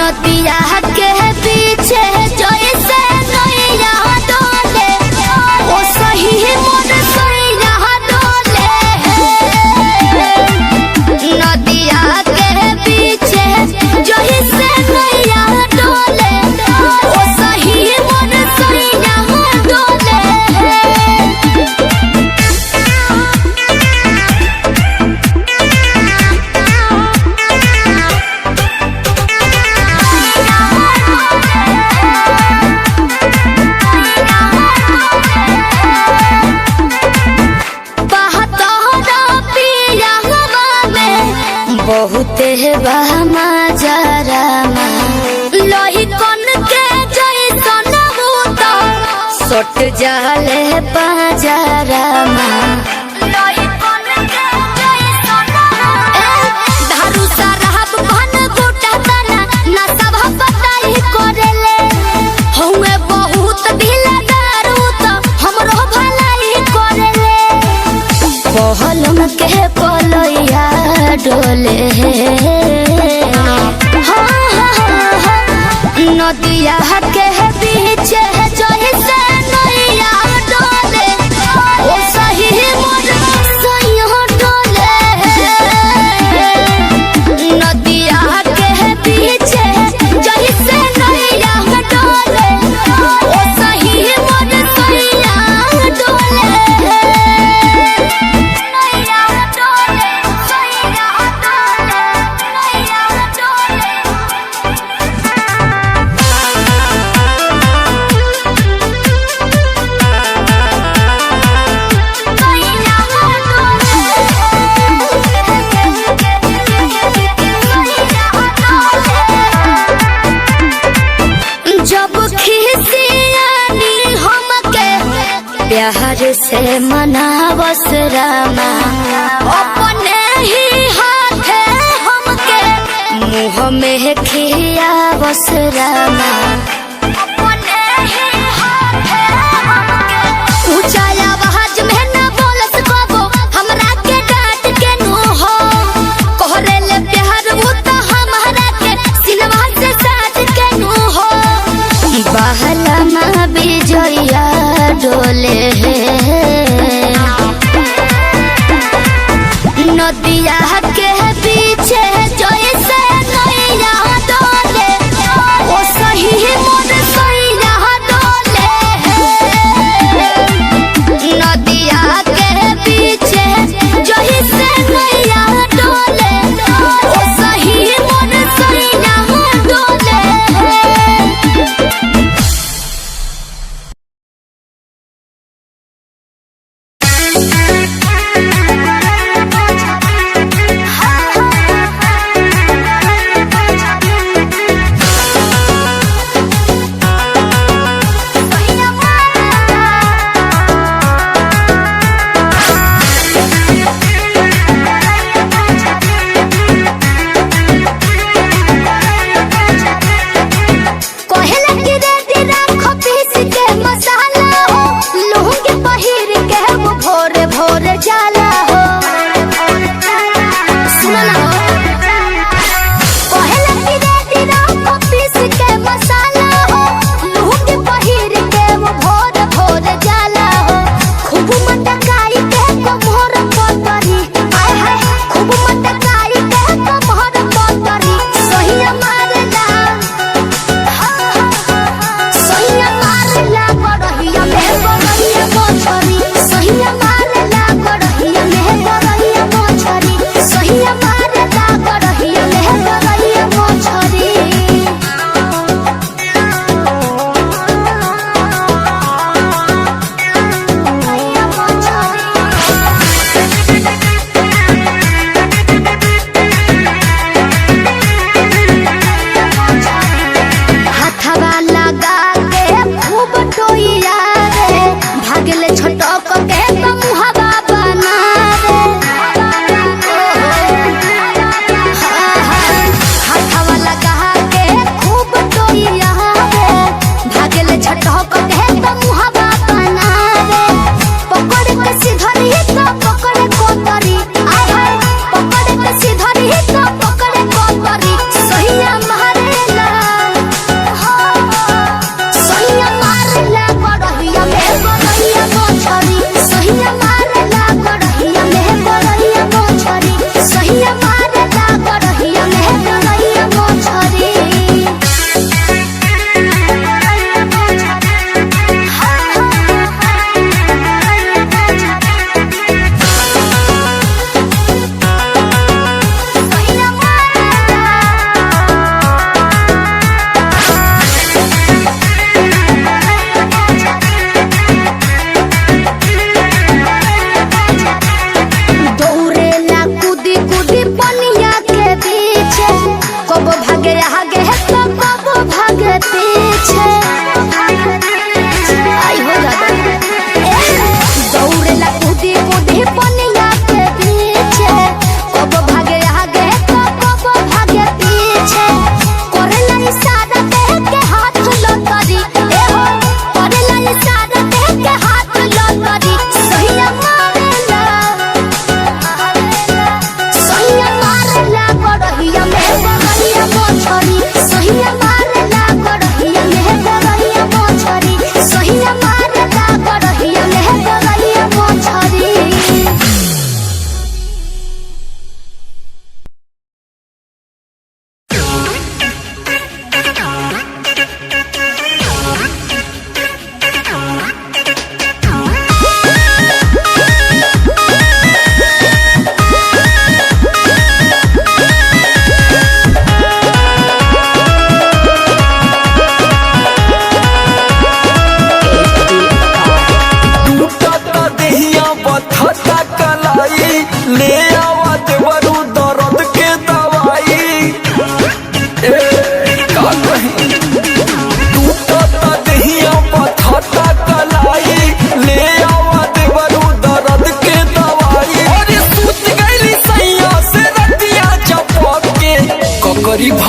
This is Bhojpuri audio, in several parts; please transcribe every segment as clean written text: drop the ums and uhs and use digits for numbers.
नदिया के पीछे जैसे नैया डोले ओ सही मोर सैया डोले। नदिया के पीछे जैसे नैया डोले ओ सही मोर सैया डोले। बहुते बहमा जरामा लोही कन के जैसन भूत सट जाले पाजरामा। लोही कन के जैसन धारू सरहब घन गोटा तना ना सब पताई करेले हउए बहुत ढीला दारू त हमरो भलाई करेले। पहलम के पलैया डोले नदिया के पीछे जैसे नैया डोले ओ सही मोर सैया डोले। नदिया के पीछे जैसे नैया डोले ओ सही मोर सैया डोले। जब खिसियानी हमके प्यार से मनावस रामा अपने ही हाथे हमके मुँह में खियावस रामा। अपने ही हाथे हमके ऊंचा आवाज में न बोलस कबो हमरा के डांट के नु हो कोहरेले प्यार वो तो हमारा के सिनवा से साथ के नु हो। बहलमा बिजया डोले नदिया के पीछे जैसे नैया डोले ओ सही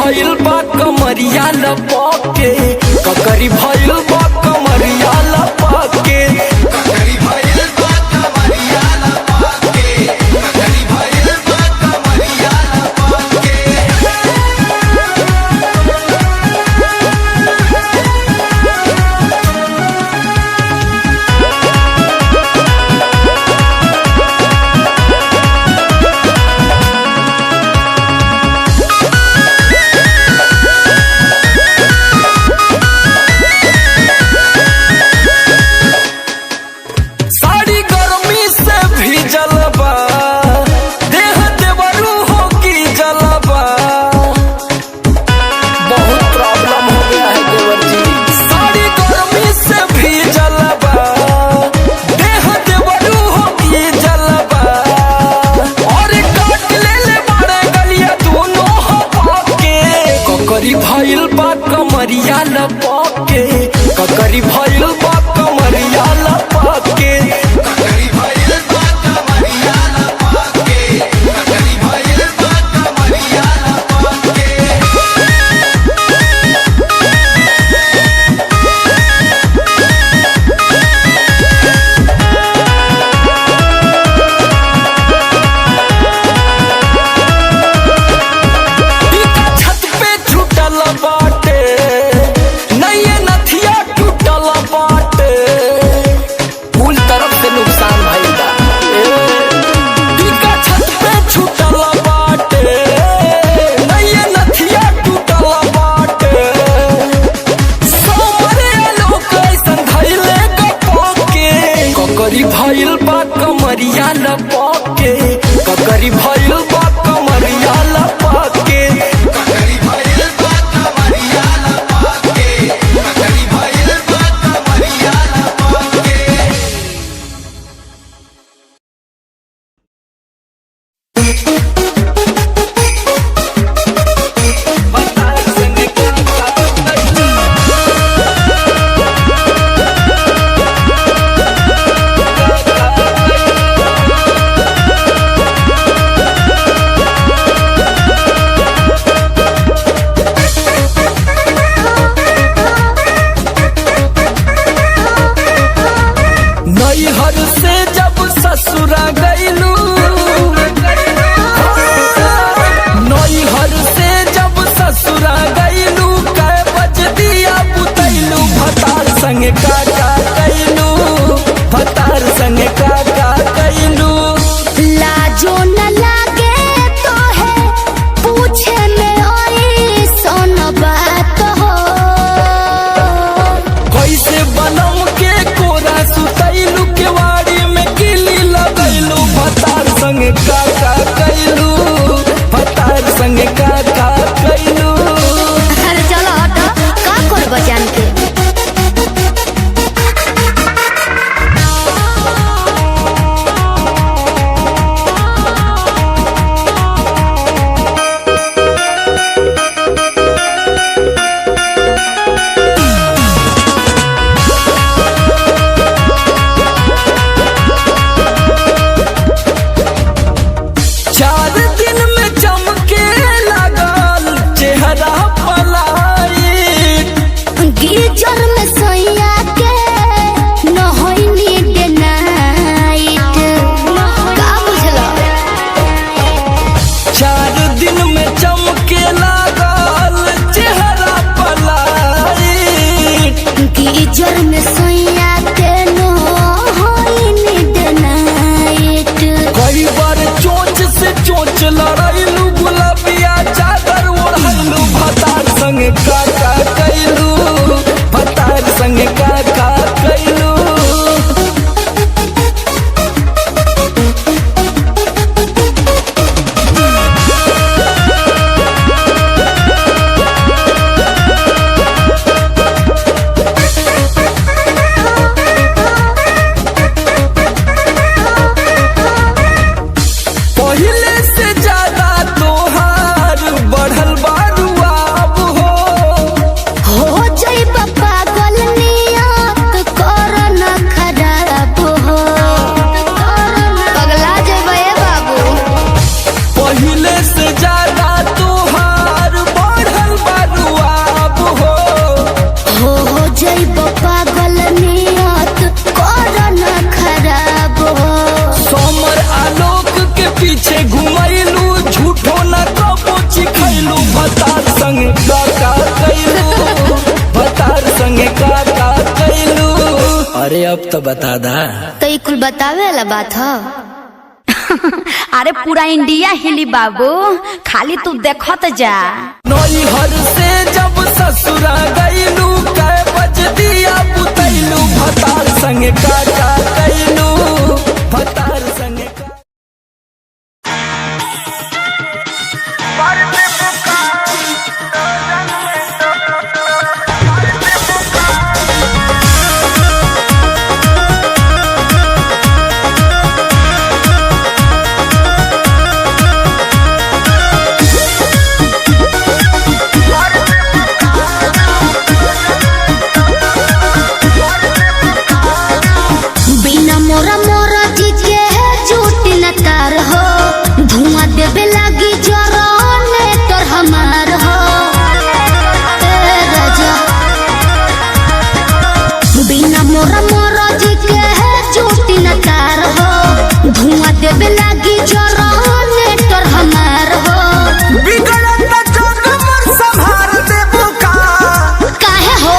भइल बा कमरिया लपके, ककरी भइल बा कमरिया लपके, ककरी भइल बा कमरिया लपके, ककरी भइल बा कमरिया लपके। साड़ी गर्मी से भीजल बा, देह देवरू हो की जलबा, बहुत प्रॉब्लम हो गया है देवर जी। साड़ी गर्मी से भीजल बा, देह देवरू हो की जलबा, और काट ले बड़े गलिया दोनों हवा के, ककरी भइल बा कमरिया लपके, ककरी भइल बा कमरिया लपके, ककरी भइल बा कमरिया लपके, ककरी भइल बा कमरिया लपके। टीका छत पे छूटल बाटे, नैये नथिया टूटल बाटे, कुल तरफ भतार संगे का कैलू भतार संगे का कैलू। अरे अब तो बता दा। तो ये कुल बतावे वाला बात है। अरे पूरा इंडिया हिली बाबू, खाली तू देखत जा। नैहर से जब ससुरा गईलू कै बज दिया बुतैलू भतार संगे का कैलू भतार संगे का। बिना मोरा मोरा जी के झूठ न तार हो, धुआं देवे लागी जरने तोर हमार हो। ए राजा बिना मोरा मोरा जी के झूठ न तार हो, धुआं देवे लागी जरने तोर हमार हो। बिगड़त जग मोर संभार देबू का काहे हो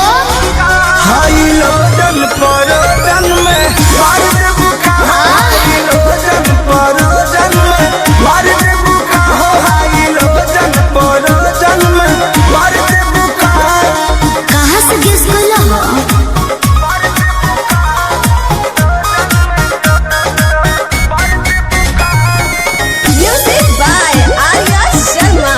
हाई लोडन परोजन में मार देबू का हाई लोडन परोजन में मार देबू का हो हाई लोडन परोजन में मार देबू का। कहाँ से गेस कइला हो? Music by Arya Sharma.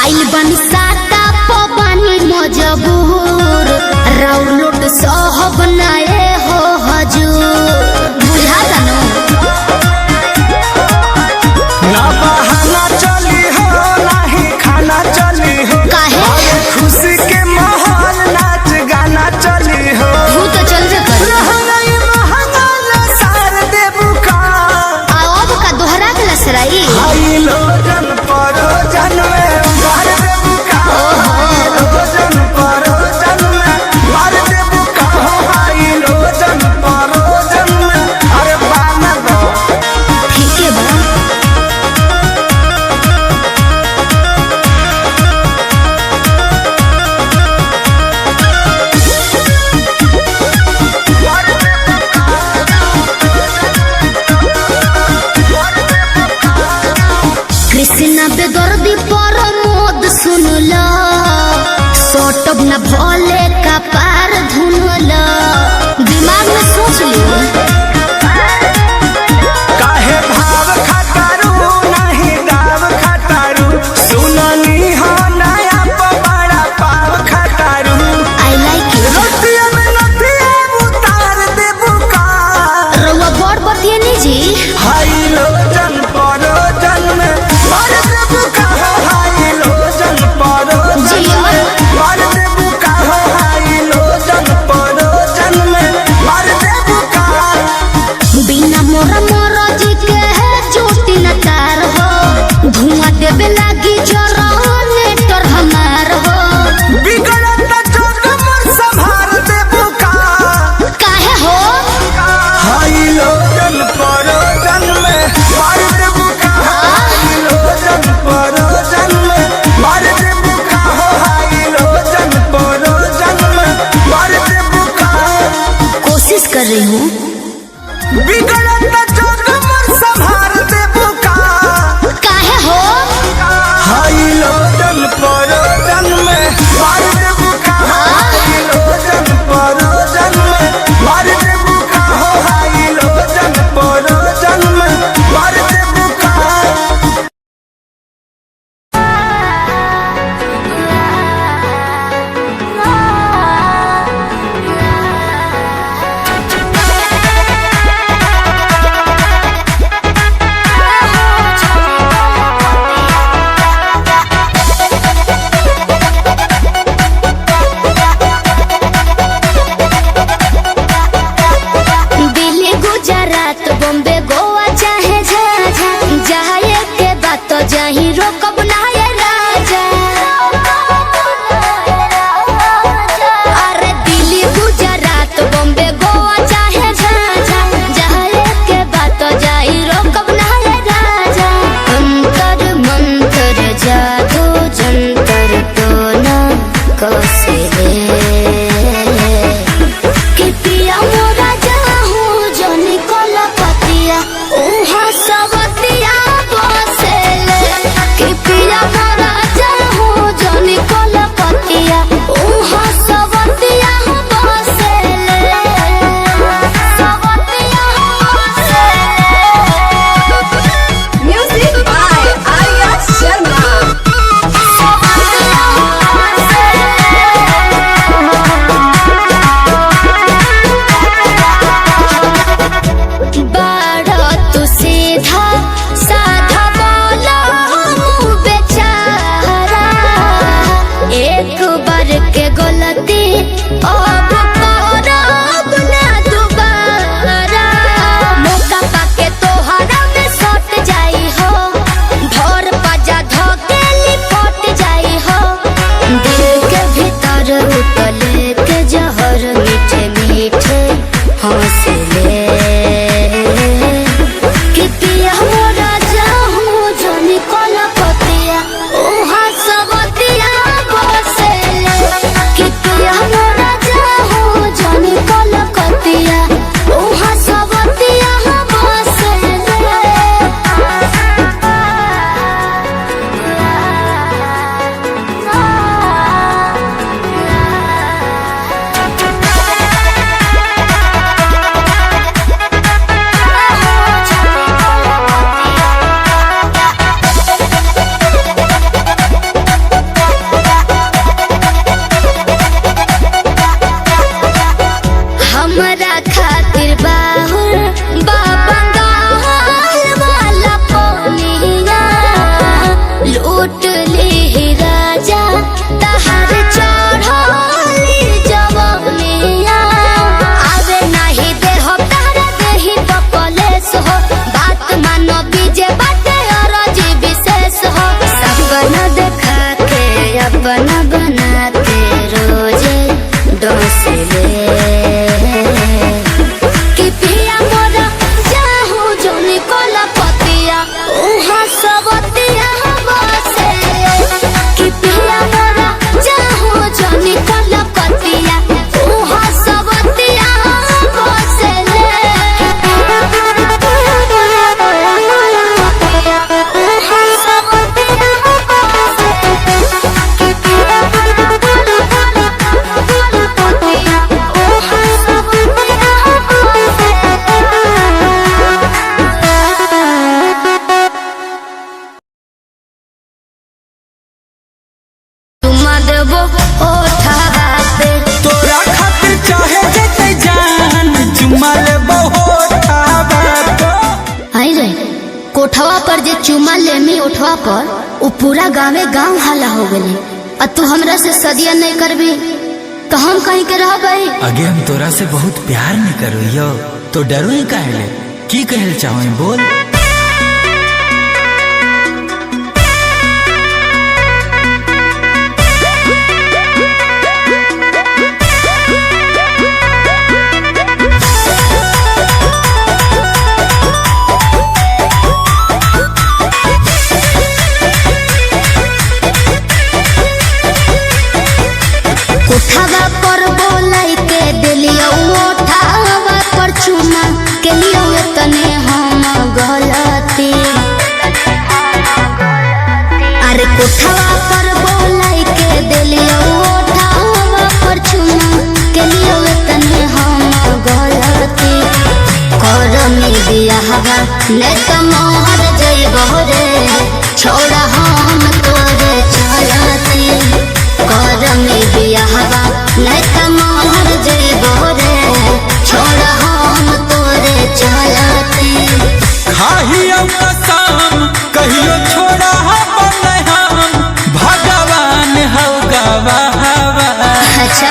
आइल बनी साता पवानी मजबूर, राउर लोट सहब नाए हो हजूर। बुझा जानो ना बहाना चली हो नहीं खाना चली हो काहे खुशी के माहौल नाच गाना चली हो। तू तो चल जे कर। नहीं महंगा सार देबू का अब का दोहरा के लसराई। हाई लोडन परोजन में मार देबू का हाई लोडन परोजन में मार देबू का हाई लोडन परोजन में। अरे बाना दो ठीक है बा। कृष्णा बेदर्दी पर मोद सुनला, सोटब न भोले का पार धुनला। दिमाग में सोच लियो। काहे भाव खटारू नहीं दाव खटारू सुननी हो नया पवाड़ा पाव खटारू। I like it. रोटिया में नथिया उतार देबू का रउआ बड़ बतिया नहीं जी। हाई लोजन परोजन में मार देबू का हाई लोजन परोजन जिया। में मार देबू का हाई लोजन परोजन में मार देबू का। बिना मोरा मोरा जी के चोटी न तार हो, धुआं देवे लागी जरने तोर हमार हो। बिगड़त जग मोर संभार देबू का काहे हो हाई लोजन परोजन में मार देबू का हाई लोजन परोजन में मार देबू का हाई लोजन परोजन में मार देबू का। कोशिश कर रही हूँ। बिगड़त जग मोर संभार देबू का काहे हो हाई लोजन परोजन में मार देबू का हाई लोजन परोजन में मार देबू का हाई लोजन परोजन में मार देबू का। आ कोठवा पर जे चुमा लेमी उठवा पर वो पूरा गाँव हल्ला हो गए। और तू हमरा से सदिया नहीं करबी तो हम कहीं के रह गई। अगे हम तोरा से बहुत प्यार नहीं करो यो तो डरो ही काहे की कहल चाहो बोल। उठावा पर बोलाई के दिलियो उठावा पर चुमा के लियो तने हम गलती। अरे उठावा पर बोलाई के दिलियो उठावा पर चुमा के लियो तने हम गलती। करमी बियाहवा ने त मोहर जइबो रे छोड़ा हम तोरे चलती। करमी बियाहवा नहीं त मोहर जइबो रे छोड़ा हम तोरे चलती। खाहियो कसम कहियो छोड़ा हम भगवान हो गवाहवा। अच्छा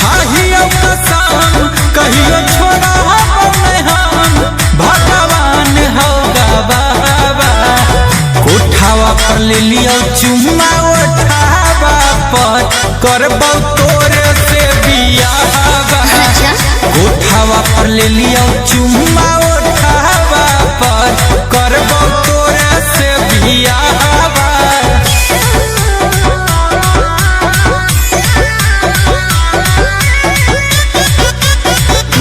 खाहियो कसम कहियो छोड़ा हम भगवान हो गवाहवा। कोठावा पर ले लियो चुम्मा उठावा पर करबो तोरे से बियाहवा। अच्छा कोठावा पर ले लियो चुम्मा उठावा पर करबो तोरे से बियाहवा।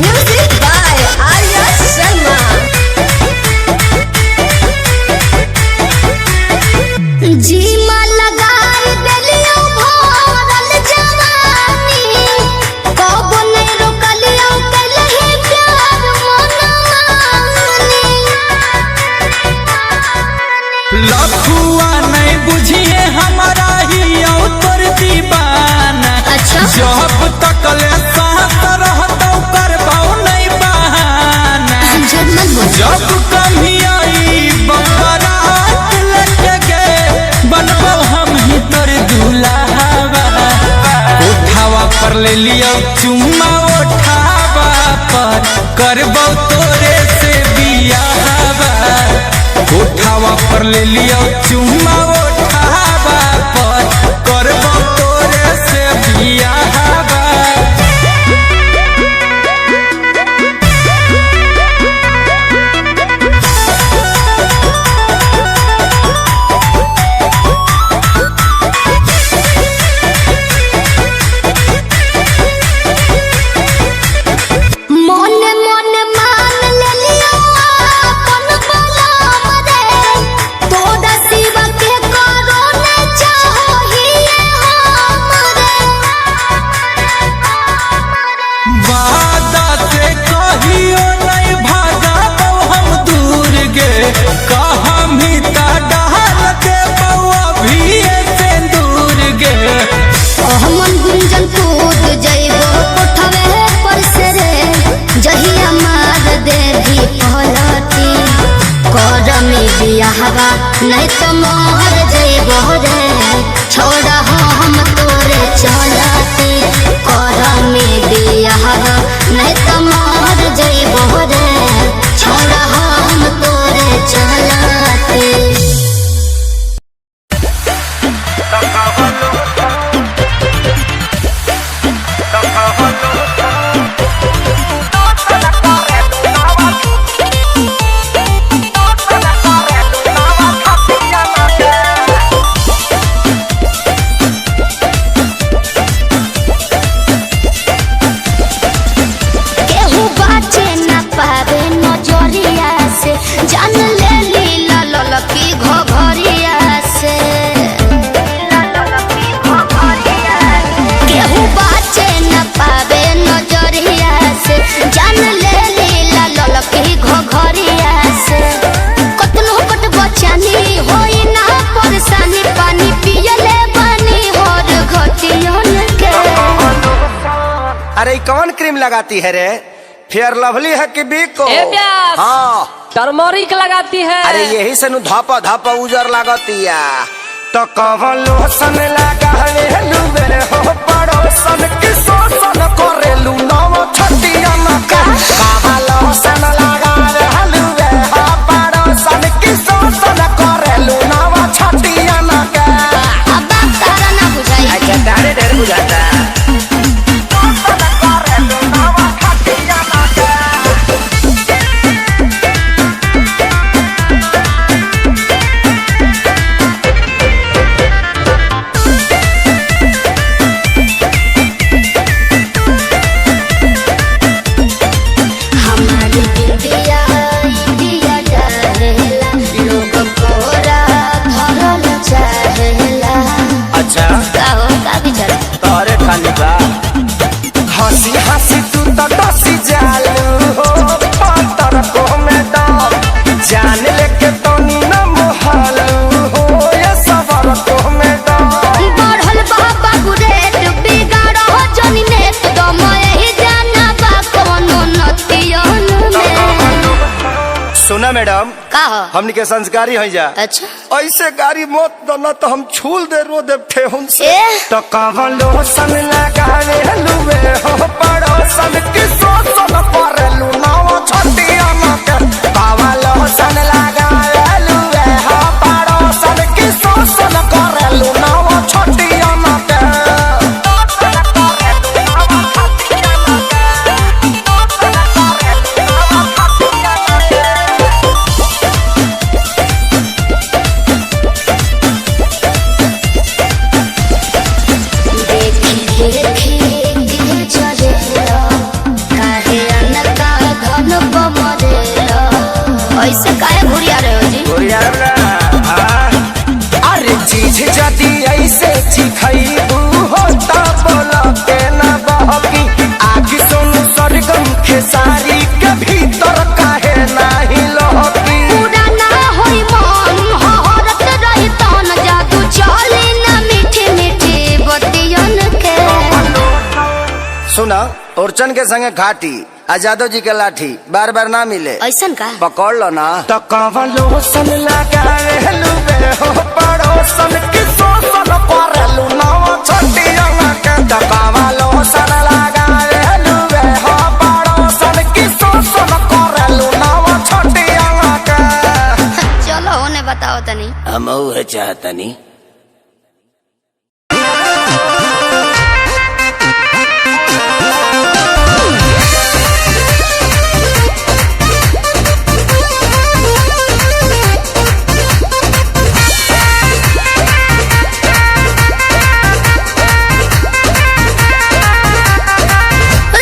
Music by Arya Sharma. जीमा लगाई देलियो भरल जवानी कबो नहीं रोकलियो कलही प्यार मनमानी। लखुआ नहीं बुझिए हमारा ही तोर दीवाना। अच्छा जब तक ले साथ रहतो करबो नहीं बहाना। झूठ मत बोल। जब कभी आई बरात लगे बनबो हम ही तोर दुल्हावा। उठावा पर ले लियो चुम्मा उठावा पर करबो तोरे से बियाहवा। उठावा पर ले लियो चुम्मा उठावा पर करबो तोरे से बियाहवा। मोने मोने मान ले लियो अपन बलम रे तोरा सिवा के करो ने चाहिए हमरे। वादा से कहियो नहीं भागबो हम दूर गे कहम ही ता डाल देबो अभी से दूर गे। हमन गुंजन कूद जइबो कोठवे पर से रे जहिया मार देवी पलटी। करमी बियाहवा नहीं त मोहर जइबो रे छोड़ा हम तोरे चलती। करमी बियाहवा नहीं त मोहर जइबो रे छोड़ा हम तोरे चलती। केहू बाचे न पावे नजरिया से जान ले लीला ललकी घघरिया से। केहू बाचे न पावे नजरिया से जान ले लीला ललकी घघरिया से। कतनो पट बचानी होई ना परेशानी पानी पियले बानी हर घटियन के। अरे कौन क्रीम लगाती है रे? फेयर लवली है कि बिको? ए प्यास। हाँ टर्मरिक लगाती है। अरे यही से नु धापा धापा उजर लागतिया। तो कवन लोसन लगावेलू रे हो पड़ोसन की शोषण करेलू नव छटिया न के। कवन लोसन लगावेलू रे हो पड़ोसन की शोषण करेलू नव छटिया न के। अब बात तारा ना बुझाई। अच्छा तारे ढेर बुझाता। शोषण करेलू नव छटिया न के। हमारी इंडिया इंडिया चाहेला, लोग कोरा धरल चाहेला। अच्छा का हो का विचार? तारे खाली बा हंसी हंसी तू तो डसी जालू हो पातर को में डाल जान लेके तो नी न मोहलू हो ये सबर को में डाल बढ़ल बाबा गुरेट बिगाड़ हो जनी नेत दम यही जाना बा कोनो नतियन में। सुना मैडम का हो? हमनी के संस्कारी है जा अच्छा ऐसे गाड़ी मत दो न तो हम छूल दे रो दे ठेहुन से। ए? तो कवन लोसन लगावे लुवे हो पड़ोसन की शोषण करेलू नव छटिया न के। कवन लोसन लगावे लुवे हो पड़ोसन की शोषण करेलू नव छटिया न के। देखी देखी के चलेला, काहे अनका धन बमरेला। ऐसे काहे घुरिया रहे हो जी? अरे चीज जदी ऐसे चिखैबू हो ता बोला के न बहकी आग सुन सरगम खेसारी के भीतर काहे नाही लहकी। पूरा ना होई मन हहरत रही तन जादू चले ना मीठी मीठी बतियन के। सुना ओरचन के संगे घाटी आ जादव जी के लाठी बार बार ना मिले ऐसन का? पकड़ लो ना। तो कवन लोसन लगावे लुवे हो पड़ोसन की शोषण करेलू नव छटिया न के। तो कवन लोसन लगावे लुवे हो पड़ोसन की शोषण करेलू नव छटिया न के। चलो होने बताओ तनी। हम उहे चाहतनी।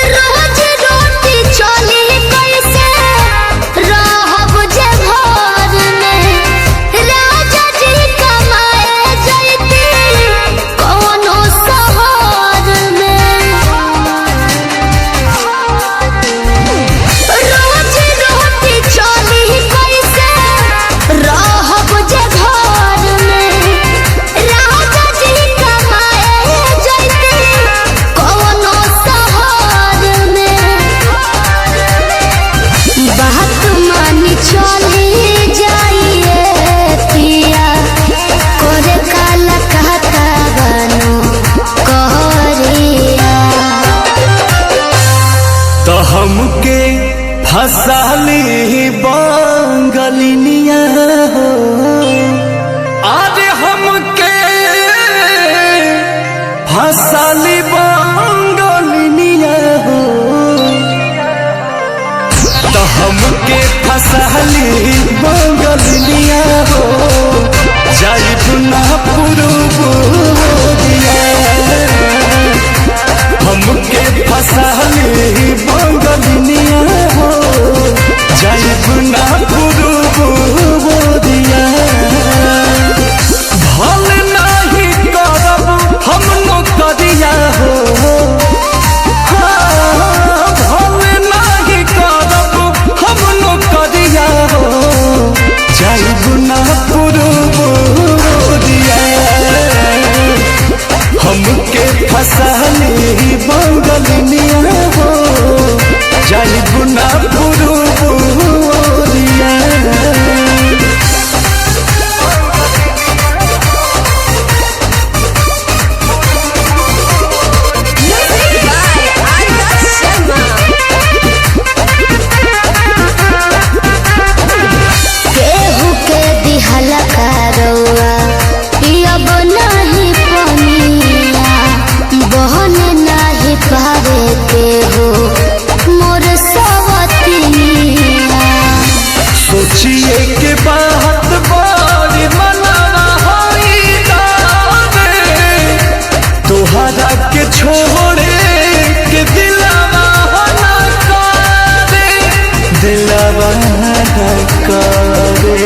रोज रोटी चली कैसे रहब जे घर में। राजा जी कमाए जैती कोनो शहर में। रोज रोटी चली कैसे रहब जे घर में। राजा जी कमाए जैती कोनो शहर में। बात मानी चली जाइए पिया, करे काला कहता बनो कहरिया। तो हमके फसाली बंगलिनिया हो। अरे हमके फसाली बंगलिनिया हो। तो हमके फसाली बंगलिनिया हो। जाइब ना पुरुब दिया हमके फसाली बंगलिनिया हो। जाइब ना पुरुब दिया भल नहीं करब हम नौकरिया हो। हाँ, भल नहीं करब हम नौकरिया हो। जाइब ना पुरुब दिया हमके फसाली बंगलिनिया हो। जाइब सोचिए के बात बड़ी मनवा होई दावे तोहरा के छोड़े के दिलवा ना करे दिलवा ना करे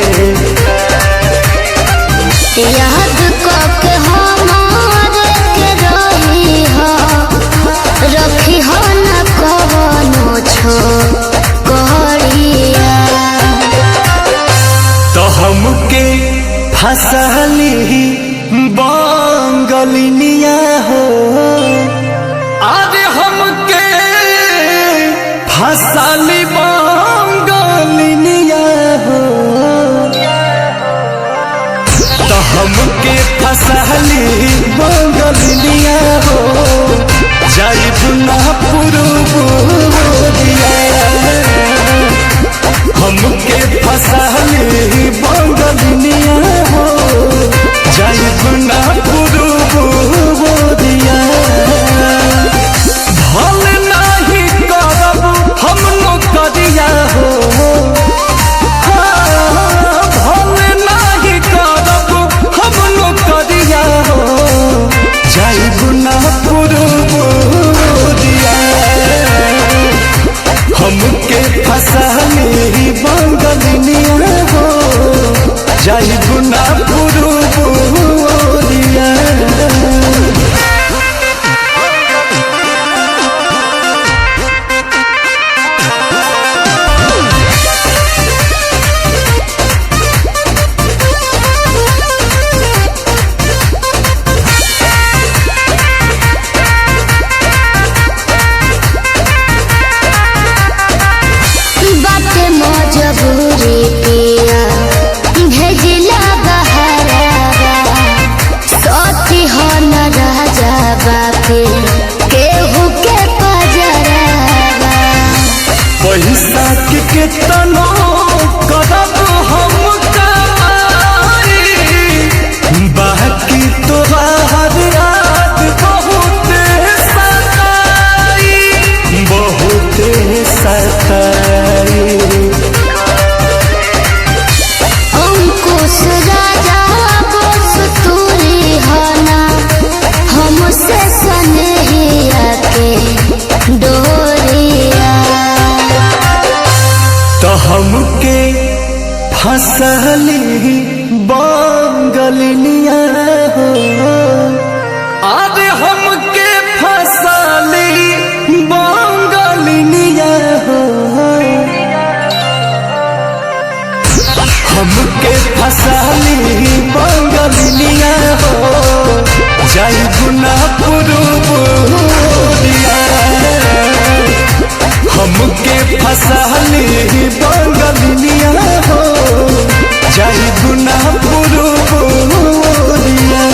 याद करके हमारे के रही हो रखी हो न कवनो छोकरिया तो हमके फसली बंगलिनिया हो अरे हमके फसली बंगलिनिया हो तो हमके फसली बंगलिनिया हो जाइब ना पुरुबुरिया हमके फसली बंगलिनिया हो जाइब ना पुरुबुरिया भल नहीं करब हम नौकरिया हो भल नहीं करब हम नौकरिया हो जाइब ना पुरुबुरिया हमके फसली बंगलिनिया हो जाइब ना पुरुबुरिया बाटे मजबूरी पिया भेजिला बहरावा सती हो न राजा बाके केहू के पजरावा पैसा के केतनो करब हम कमाई बाकी तोहार याद बहुत सताई अंकुश राजा बोस तूरी हना हमसे सनहिया के डोरिया तो हमके फसली बंगलिनिया हो अरे हमके फसली बंगलिनिया हो हमके फसली बंगलिनिया हो जाइब ना पुरुबुरिया हमके फसली बंगलिनिया हो जाइब ना पुरुबुरिया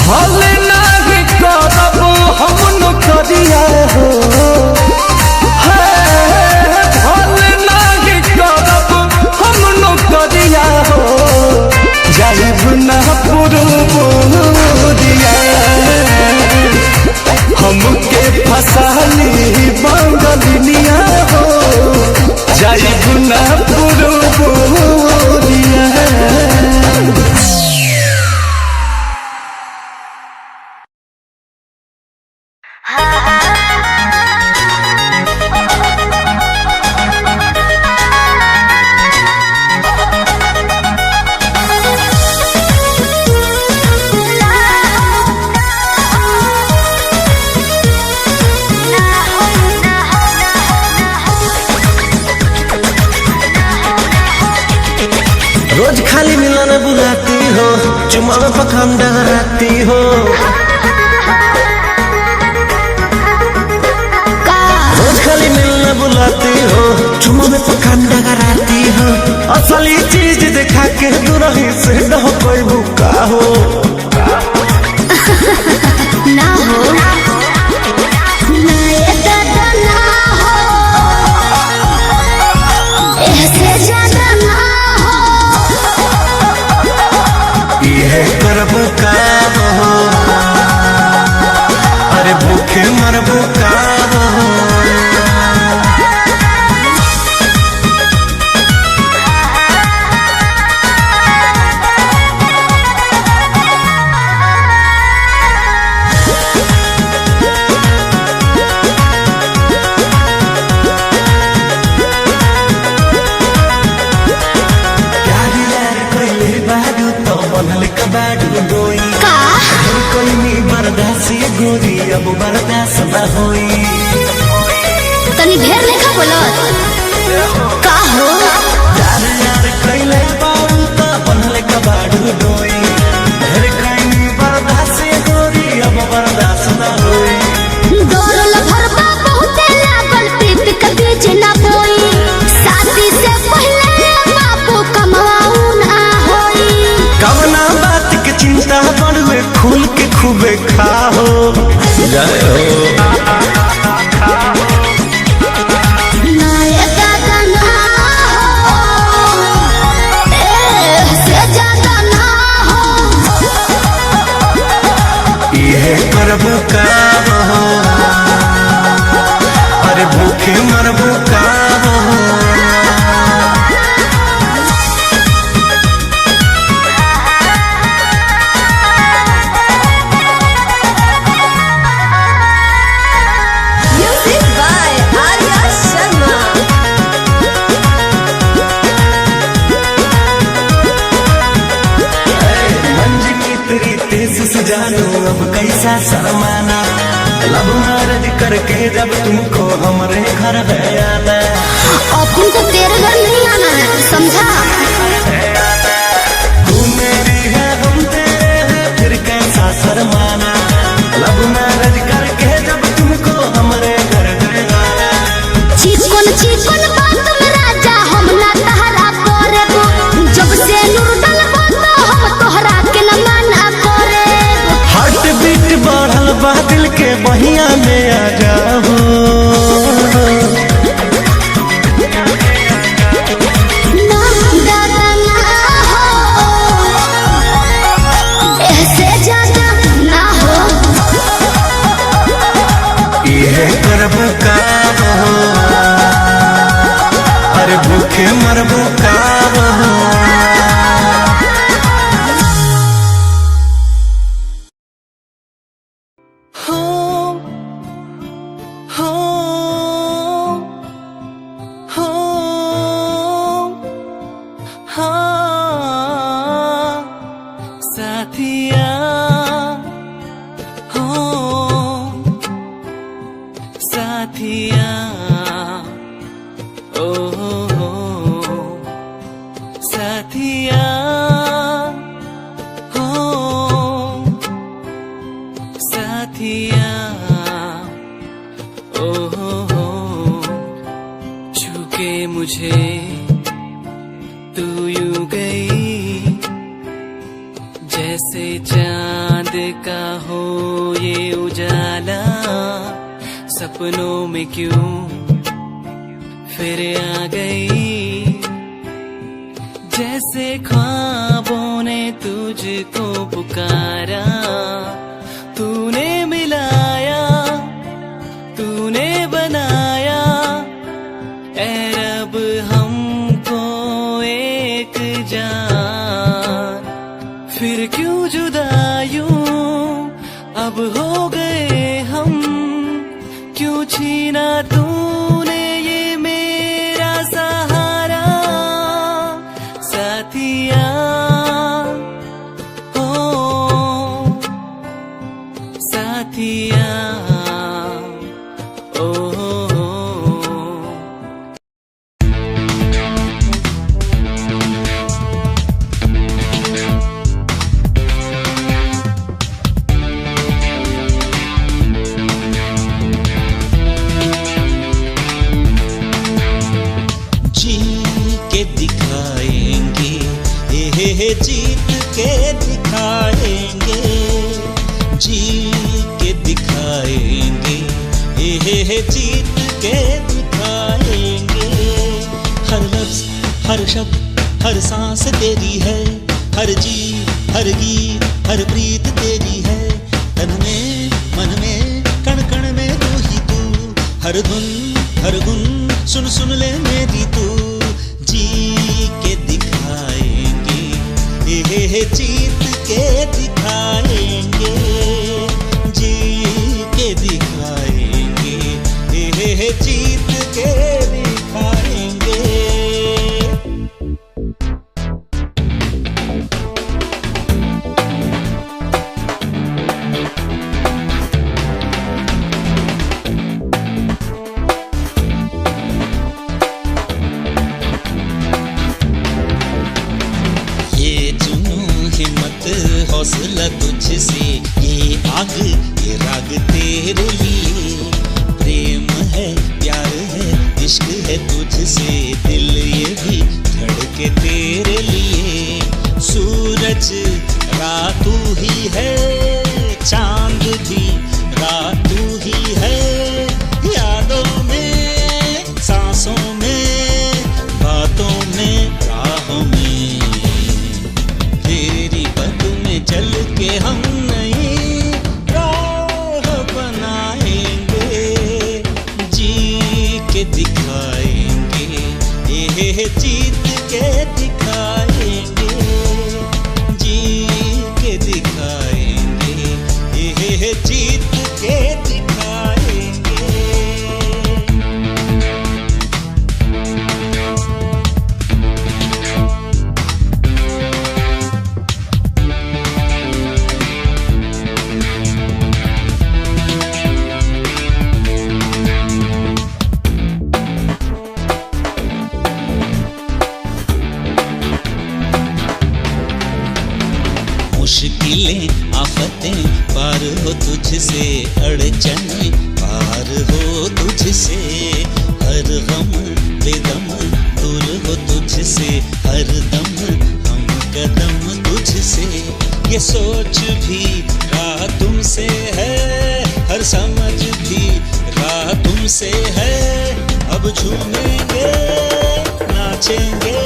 भल नहीं करब हम नौकरिया हो भल नहीं करब हम नौकरिया हो जाइब ना पुरुबुरिया हमके फसली बंगलिनिया हो जाइब ना पुरुबुरिया रोज खाली मिलन बुलाती हो चुमा में पखाम डगराती हो रोज खाली मिलन बुलाती हो चुमा में पखाम डगराती हो असली चीज दिखा के दुरही से डह कोई भूखा हो ना हो ना ये दादा ना हो ऐसे ज्यादा ना हो ये करब का हो अरे भूखे मरबो का हो होई। तनी ढेर लेखा बोलत का हो यार यार कैले बाऊ त बनले कबाड़ू डोई। ढेर कैनी बर्दाश्त गोरी अब बर्दाश्त न होई। डोरल भरबा बहुते लागल पीत के बीच ना बोई। शादी से पहले बापू कमाऊ ना होई। कवना बात के चिंता बड़ुए खुल के खूबे खाओ। जय हो नाये दादा ना हो, से ज्यादा ना हो। ये करबो काम हो, अरे भूखे मरबो काम हो। Music by Arya Sharma. मंजी की तेरी तेज से जानू अब कैसा शर्माना। लब मैरिज करके जब तुमको हमारे घर है आना। अपन को तेरे घर नहीं आना है, समझा? तू मेरी है हम तेरे हैं फिर कैसा शर्माना। लब मैरिज करके जब तुमको हमारे घर है आना। चिकन चिकन बात में राजा हम ना तहरा करेबो। जब से नूर डलबो तो हम तोहरा के न मना करेबो। हार्ट बीट बढ़ल बा दिल के बहिया में आ जाओ। ना दादा ना हो, ऐसे ज्यादा ना हो। ये करब काम हो, अरे भूखे मरबो काम हो। साथिया हो साथिया ओ साथिया हो साथिया ओ छूके मुझे तू यूं गई जैसे चांद का हो ये उजाला। सपनों में क्यों फिर आ गई, जैसे ख्वाबों ने तुझको पुकारा। तूने मिलाया तूने बनाया ऐ रब हमको एक जान। फिर क्यों जुदा यूं अब हो गए हम, क्यों छीना तूने ये मेरा सहारा। साथिया हो साथिया ओ जीत के दिखाएंगे, जी के दिखाएंगे, जीत के दिखाएंगे। हर लफ्ज हर शब्द हर सांस तेरी है, हर जी हर गीत हर प्रीत तेरी है। तन में मन में कण कण में तू ही तू, हर धुन हर गुन सुन सुन ले मेरी तू। जी के दिखाएंगे, जीत के दिखाएंगे, जी के दिखाएंगे, जीत के दिखाएंगे। ये जीत के दिखाएंगे, जी के दिखाएंगे, ये जीत के दिखाएंगे। मुश्किलें आफतें पार हो तुझसे, अड़चनें पार हो तुझसे, हर गम बेदम दूर हो तुझसे, हर दम हम कदम तुझसे। ये सोच भी राह तुमसे है, हर समझ भी राह तुमसे है। अब झूमेंगे नाचेंगे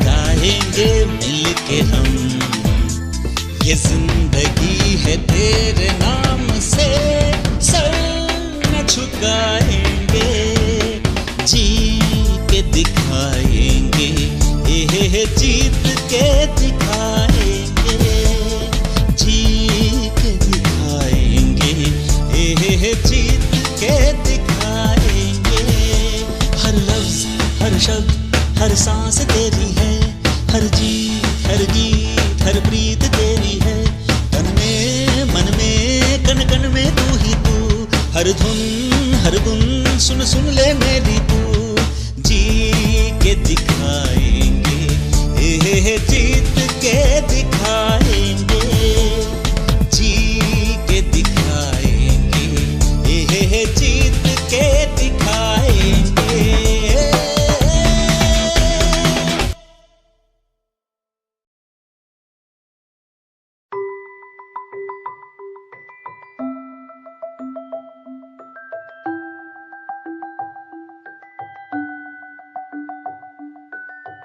गाएंगे मिलके हम, ये जिंदगी है तेरे नाम से, सर न झुकाएंगे, जी के दिखाएंगे, ये जीत के दिखाएंगे, जी के दिखाएंगे, ये जीत के दिखाएंगे। हर लफ्ज हर शब्द हर सांस तेरी है, हर जी हर गीत हर प्रीत तेरी है। तन में मन में कन कन में तू ही तू, हर धुन हर गुन सुन सुन ले मेरी तू। जी के दिखाएंगे, ये जीत के दिखाएंगे, जी के दिखाएंगे, ये जीत के दिखाएंगे।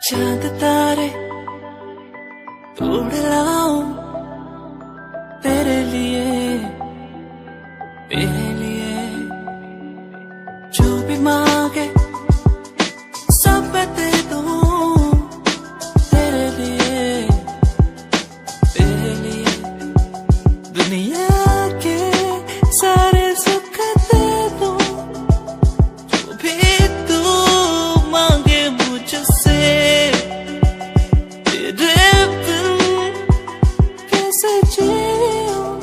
चांद तारे तोड़ लाऊं तेरे लिए, तेरे लिए जो भी मांगे सब दे दूं, तेरे लिए, तेरे लिए दुनिया के सारे सुख दे दूं, जो भी तू मांगे मुझसे। कैसे जीऊं,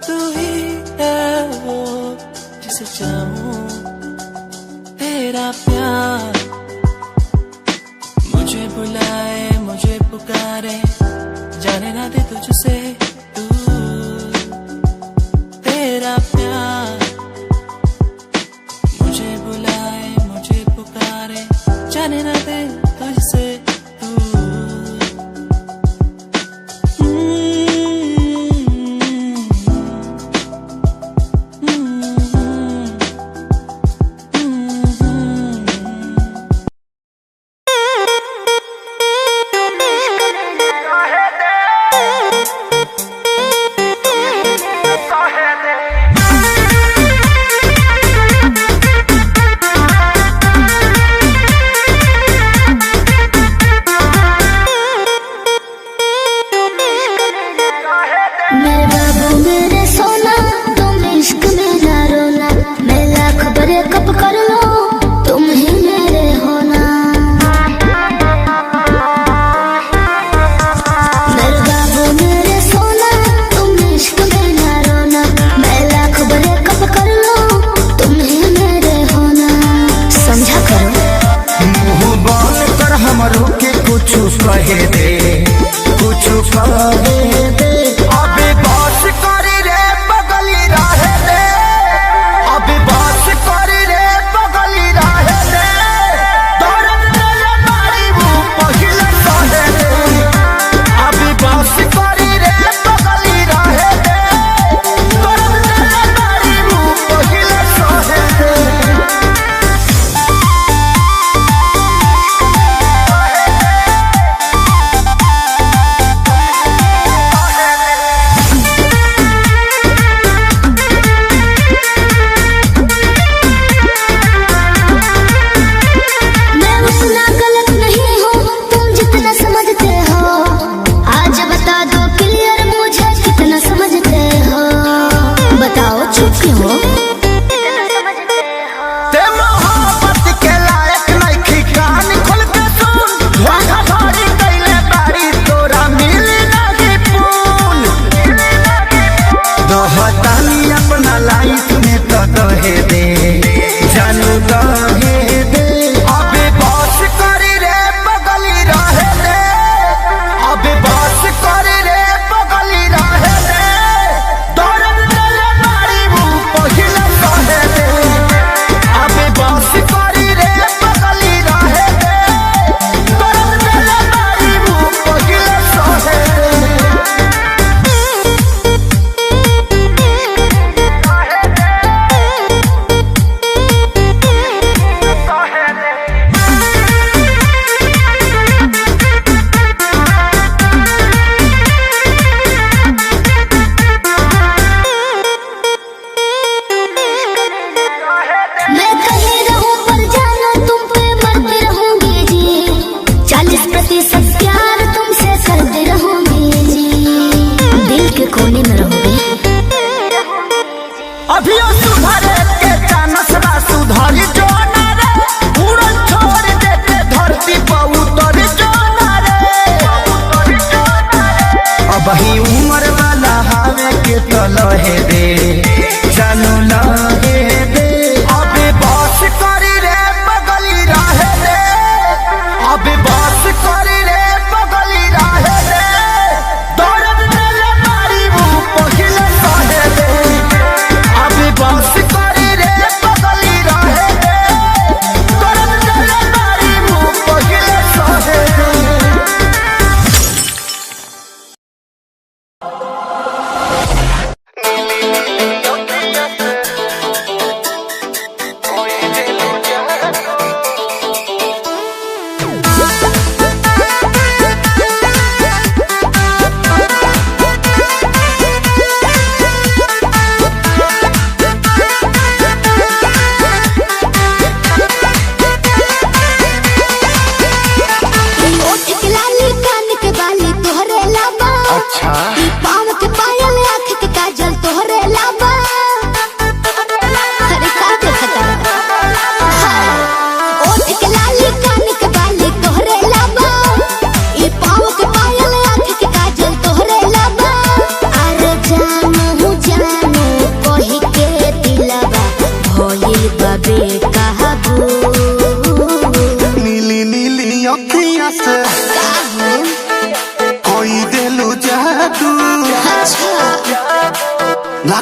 तू ही है वो जिसे चाहूं, तेरा प्यार मुझे बुलाए मुझे पुकारे, जाने ना दे तुझसे दूर। तेरा प्यार मुझे बुलाए मुझे पुकारे, जाने ना दे तुझसे दूर।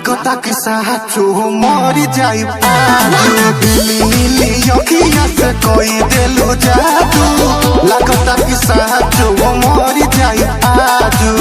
लागता कि साचो मरी जाई नीली नीली अखिया से कोई देलू जादू लागता कि साचो मरी जाई आजू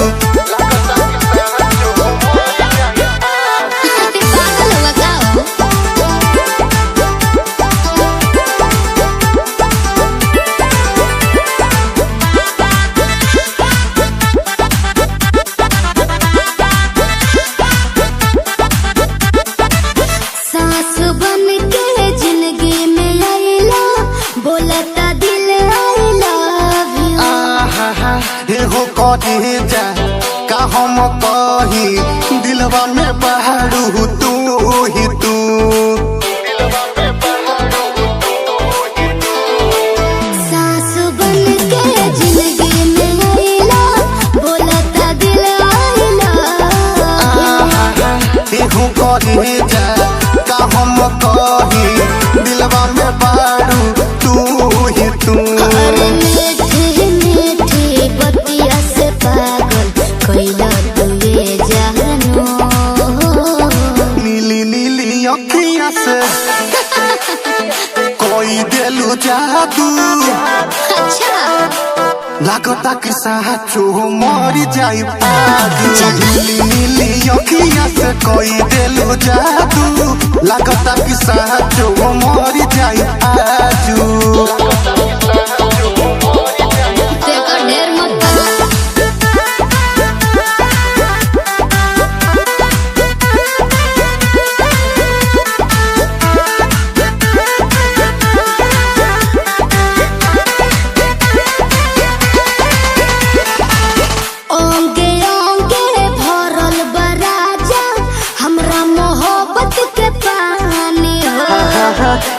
कहे जा का हम कही दिलवा में बहारू तू ही तू सास बन के जिंदगी में आइला बोलता दिल आइला एहू कहे जा का हम कही दिलवा में बहारू तू ही तू नीली नीली अखिया से कोई देलू जादू लागता कि साचो मरी जाई आजू नीली नीली अखिया से कोई देलू जादू लागता कि साचो मरी जाई आजू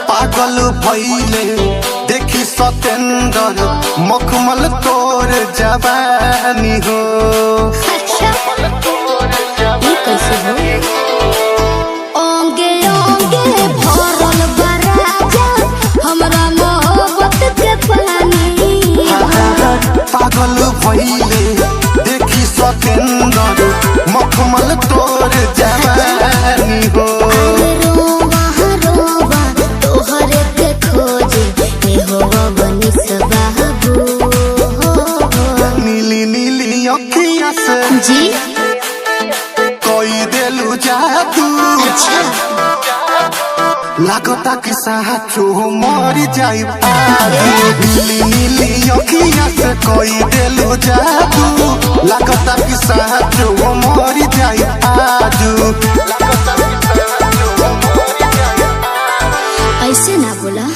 पागल भइले देखी सतेंद्र मखमल तोर जवानी हो ओंगे ओंगे भरल बराजा हमरा मोहब्बत के पानी पागल भइले देखी सतेंद्र मखमल तोर जवानी हो नीली नीली अखिया से जी कोई देलू जादू लागता कि साचो मरी जाई नीली नीली अखिया से कोई देलू जादू लागता कि साचो मरी जाई आजू ऐसे ना बोला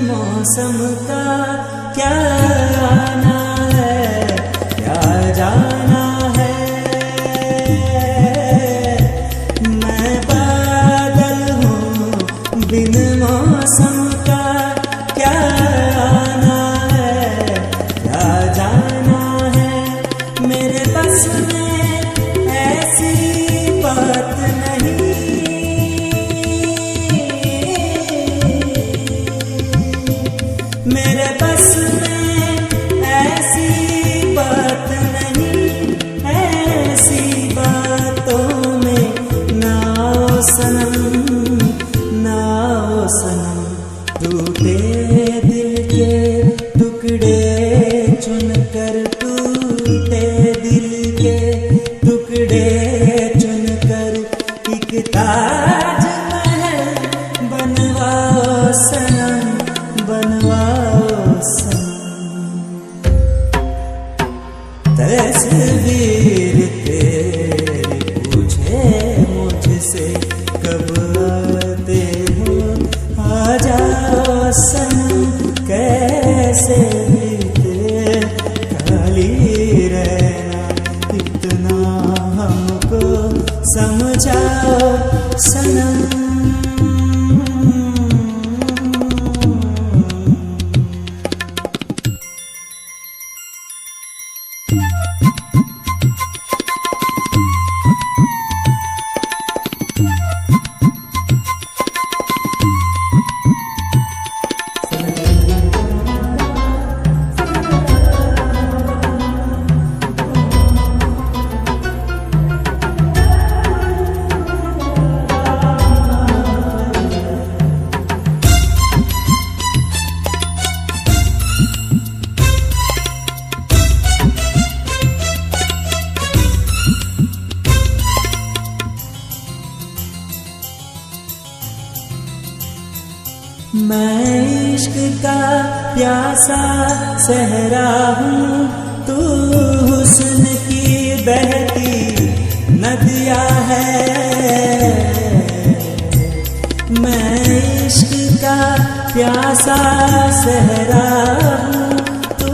मौसम का क्या आना है, क्या जाना है। मैं बादल हूँ बिन मौसम का क्या आना है, क्या जाना है। मेरे बस में ऐसी बात नहीं, मेरे बस में ऐसी बात नहीं, ऐसी बातों में ना ओ सनम, ना ओ सनम। टूटे दिल के टुकड़े चुनकर, टूटे दिल के टुकड़े चुनकर एक ताजमहल बनवाओ सनम, बनवाओ सनम। तस्वीर तेरी पूछे मुझसे कब आते हो, आ जाओ सनम। कैसे बीते खाली रहना, इतना हमको समझाओ सनम। मैं इश्क का प्यासा सहरा हूँ, तू हुस्न की बहती नदिया है। मैं इश्क का प्यासा सहरा हूँ, तू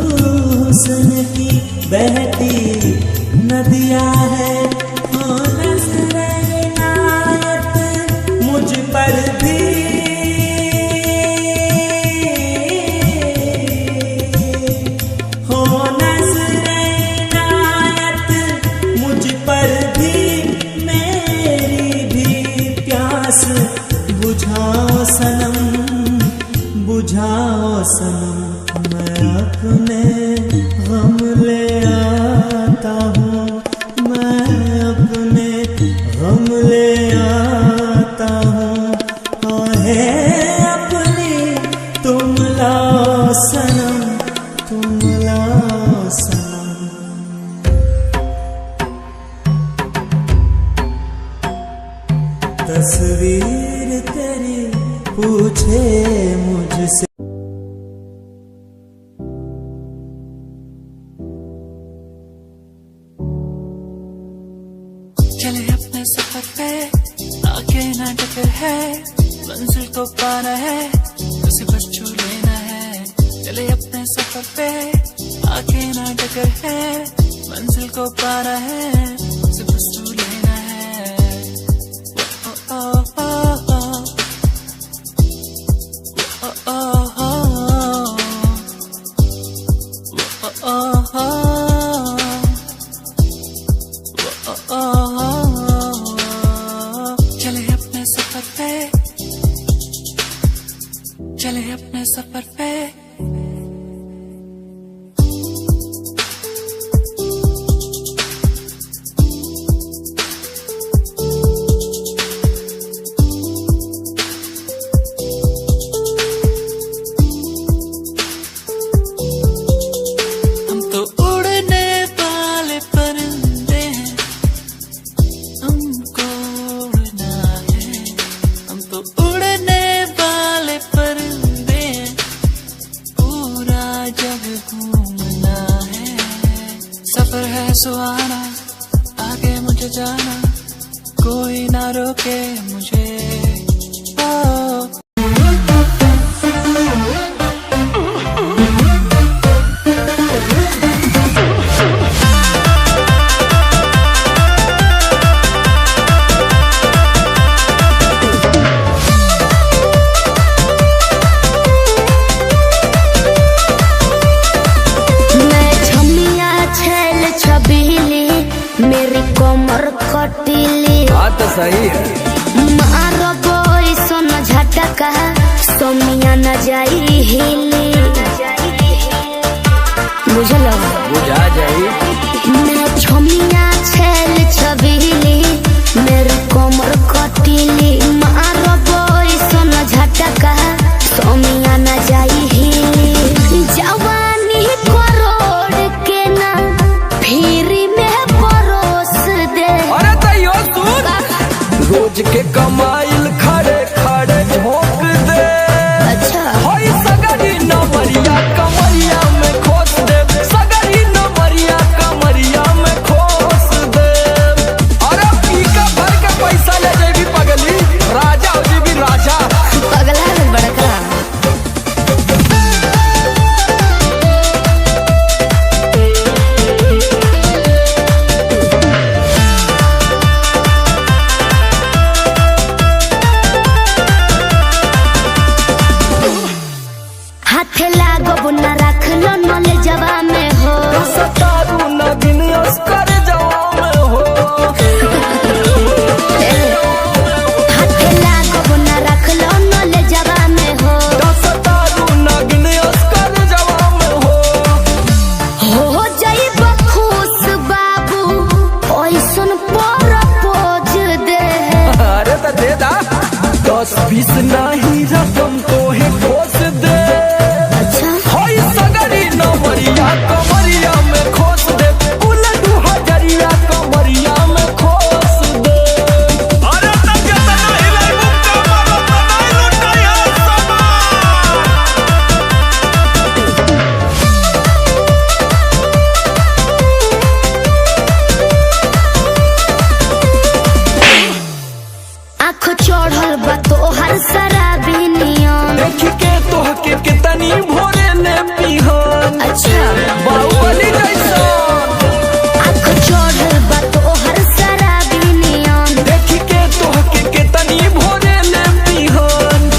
हुस्न की बहती नदिया है। हो नज़्र इनायत मुझ पर भी, बुझाओ सनम, बुझाओ सनम। मैं अपने गम ले आता हूँ, मैं अपने गम ले आता हूँ। और है अपनी तुम लाओ सनम, तुम लाओ सनम। तस्वीर तेरी पूछे मुझसे, चले अपने सफर पे आगे ना टकर है, मंजिल को पाना है, उसे बस छू लेना है। चले अपने सफर पे आगे ना टकर है, मंजिल को पाना है, उसे बस छू लेना है। ओ ओ ओ ओ ओ ओ ओ ओ चले अपने सफर पे, चले अपने सफर पे। हम तो उड़ने वाले परिंदे हैं, हमको उड़ना है। हम तो उड़ने वाले परिंदे हैं, पूरा जग घूमना है। सफर है सुहाना, आगे मुझे जाना, कोई ना रोके मुझे। सही है। मारो बोई सोन झटका सोमिया न जाई हिली बुझलो बुझा जाई। मैं छोमिया छेल छबीली मेरी कोमर कटीली मारो बोई सोन झटका सोमिया न जाई हिली जवानी करोड़ के ना फिरी में परोस दे। अरे तैयो सुन रोज के कमाइल खड़े खड़े झोंक दे। अच्छा होई सगरी नमरिया कमरिया में खोस दे। सगरी नमरिया कमरिया में खोस दे। अरे पीका भर के पैसा ले जेबी पगली राजा हो जेबी राजा। पगला है बड़का हाथ लागो बुना रख लो नले जवा में हो सतारू नगिन अस्कर जवा में हो। हाथ लागो बुना रख लो नले जवा में हो सतारू नगिन अस्कर जवा में हो जाई बखुश बाबू ओइसन प्रपोज दे। अरे तो दे दा 10-20 नहीं रकम तो है खोस दे। अच्छा होई सगरी नमरिया कमरिया में खोस दे। उलट हजरिया कमरिया में खोस दे। अरे तो जतना हिलाई मुक्का मारो तो नहीं लुटाया आँख चढ़ल बा तोहर शराबी नियन। देख के तोहके कितनी भोरे ने पिहन। अच्छा बाहुबली जैसा आँख चढ़ल बा तोहर शराबी नियन। देख के तोहके कितनी भोरे ने पिहन।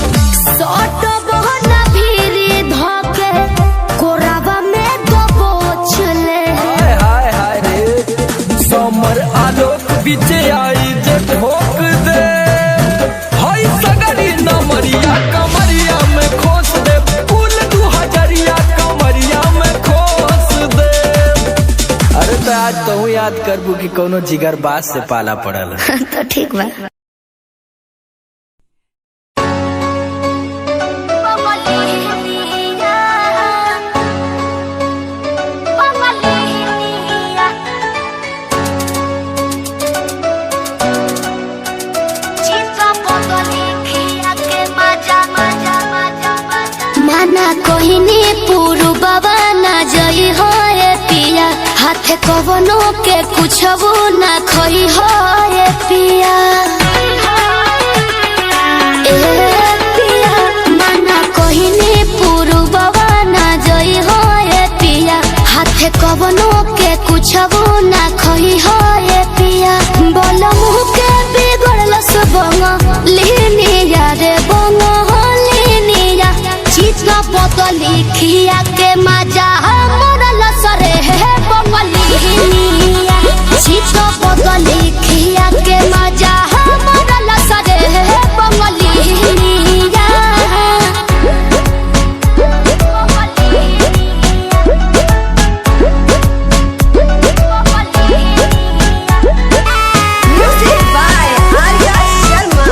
सट बहना भीरी धके कोरावा में दबोच ले। हाय हाय हाय रे समर आलोक बीच आई जे ठोक दे। हाय सगरी नमरिया कमरिया में खोस दे। फूल 2000 कमरिया में खोस दे। अरे तो आज तो याद करबू कि कोनो जिगर बात से पाला पड़ल। तो ठीक बा माना कोहिनी पूरु बाबा ना जई हो ए पिया हाथे कवनो के कुछबो ना खई हो ए पिया। ए पिया माना कोहिनी पूरु बाबा ना जई हो ए पिया हाथे कवनो के कुछबो ना खई हो ए पिया। बोल मुह के बिगड़ल सबंग लीनी रे बंग लीनिया चित बदली खिया के मजा मोरल सरे है बंगलिनिया। चित बदली खिया के मजा मोरल सरे है बंगलिनिया। Music by Arya Sharma.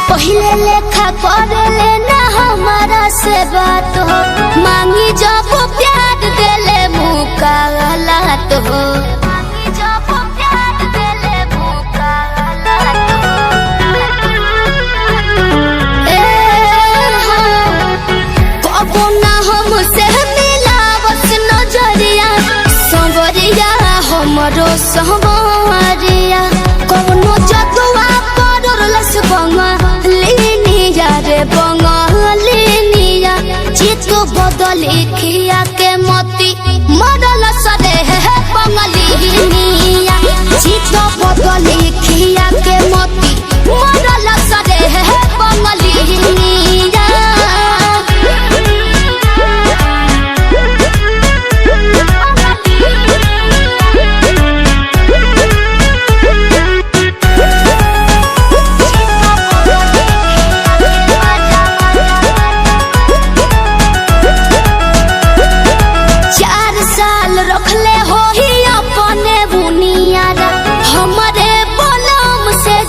पहिले लेखा करे ना हमारा से बात हो मांगी जब प्यार देले मुका गलत हो। कबो ना हमसे मिलावस नजरिया संवरिया हमरो संवरिया कौनो जगवा पड़लस बंगलिनिया रे बंगलिनिया। चित बदली खिया के मोती मरल सरे है बंगलिनिया। चित बदली खिया के मोती मरल सरे है बंगलिनिया।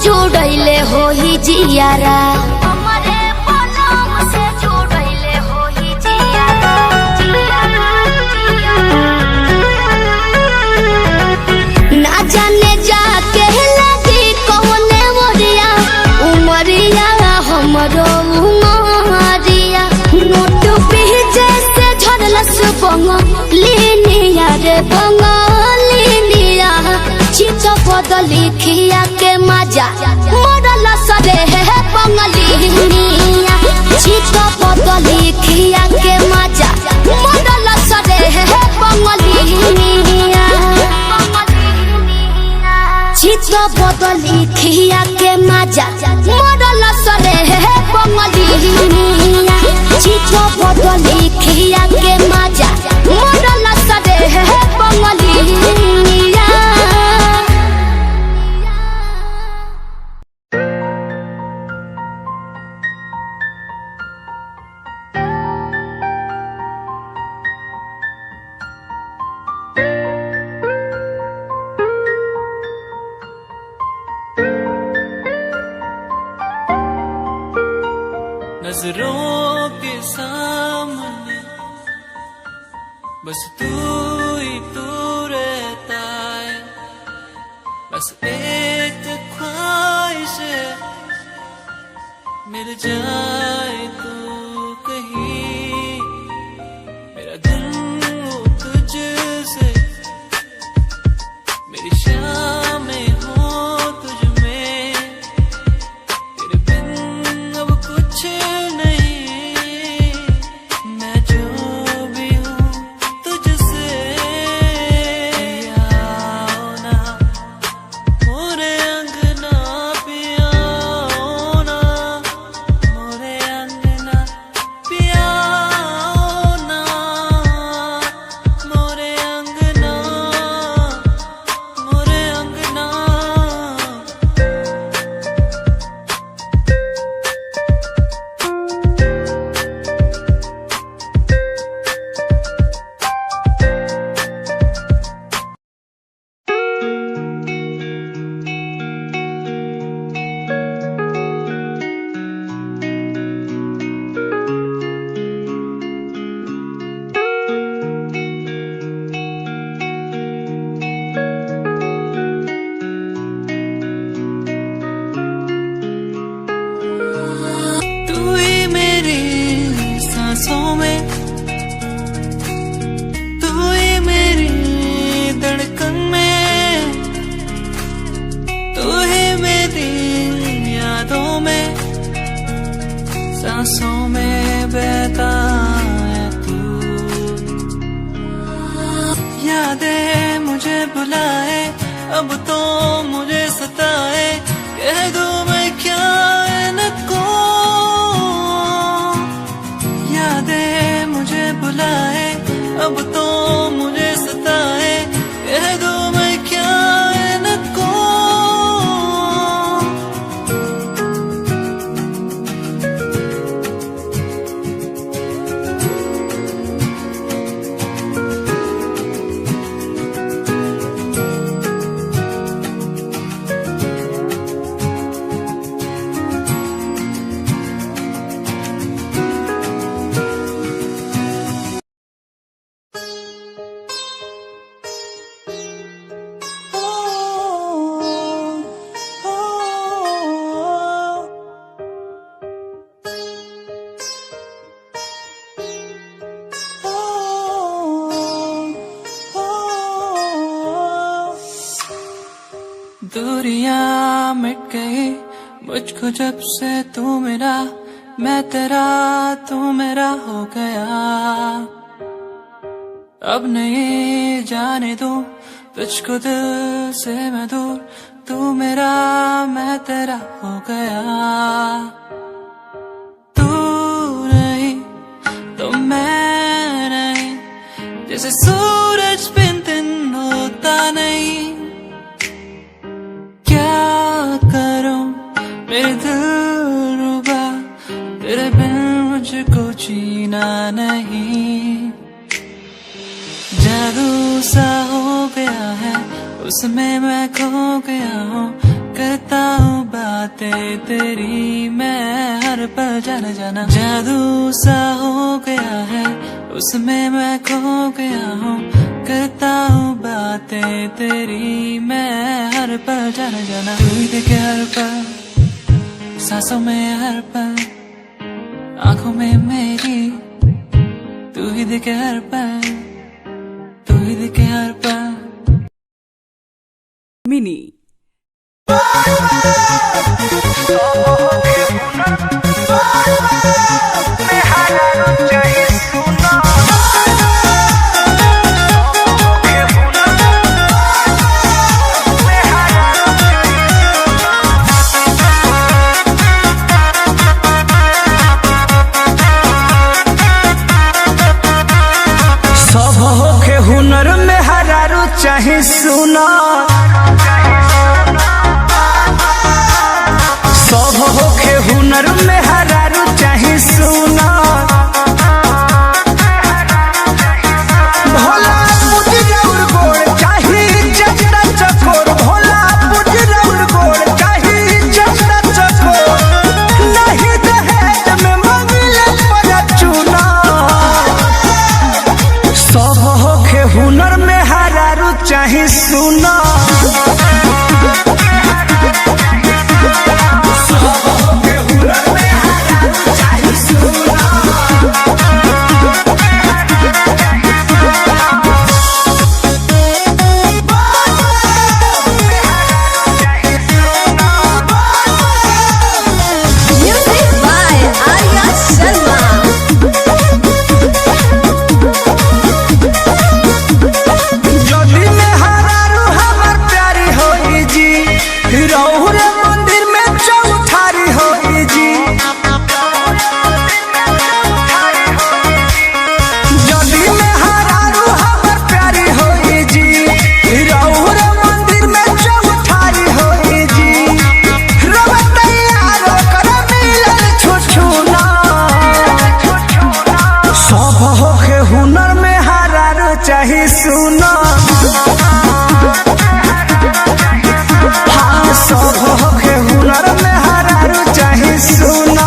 जुड़ैले होही जियारा हमरे बलम से जुड़ैले होही जियारा ना जाने जाके लगी कौने मोरिया उमरिया हमरो उमरिया नोट पे जैसे झड़लस बंगलिनिया रे बंगलिनिया चित बदली खिया के मजा मोरल सरे है बंगलिनिया चित बदली खिया के मजा मोरल सरे है बंगलिनिया चित बदली खिया के मजा मोरल सरे है बंगलिनिया चित बदली खिया के मजा मोरल सरे है बंगलिनिया नजरों के सामने बस तू ही तू रहता है, बस एक ख्वाहिश है मिल जाए तू कहीं, मेरा दिल हो तुझसे, मेरी शामें हो तुझ में, तेरे बिन अब कुछ नहीं, मैं जो भी हूँ तुझसे, आओ ना मोरे अंगना पिया ना, मोरे अंगना पिया ना, मोरे अंगना, मोरे अंगना। तू ही मेरी सांसों में, तू ही मेरी धड़कन में, तू ही मेरी यादों में, सांसों में बहता है तू, यादें मुझे बुलाए अब तो मुझे सताए, कह दूं मैं क्या इनको, यादें मुझे बुलाए अब तो मुझे सताए, कह दूं मैं क्या इनको। दूरियां मिट गई मुझको जब से तू मेरा, मैं तेरा तू मेरा हो गया, अब नहीं जाने दूं तुझको दिल से मैं दूर, तू मेरा मैं तेरा हो गया, तू नहीं तो मैं नहीं, जैसे सूरज बिन दिन होता नहीं, क्या करूं मेरे दिल रुबा, तेरे बिन मुझको जीना नहीं, जादू सा हो गया है उसमें मैं खो गया हूँ, करता हूँ बातें तेरी मैं हर पल जाना जाना जादू सा हो गया है उसमें मैं खो गया हूँ करता हूँ बातें तेरी मैं हर पल जाना जाना तू ही देखे हर पल सांसों में हर पल आंखों में मेरी तू ही देखे हर पल तू ही देखे हर पल मिनी सब होके हुनर में हरारू चाहे सुना सब होके हुनर में हरारू चाहे सुना भोला पुजरौर गोड़ चाहे जगड़ा चकोर भोला पुजरौर गोड़ चाहे जगड़ा चकोर नहीं दहेज में मंगले पर चुना सब होके हुनर में हरारू चाहे सुना चाहे सुना हाँ सब होके हुनर में हरारू चाहे सुना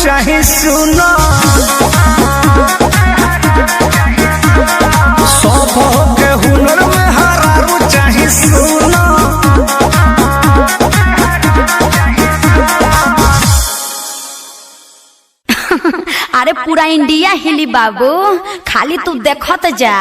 चाहे सुना सब होके हुनर में हरारू चाहे सुना अरे पूरा इंडिया हिली बाबू खाली तू देखत जा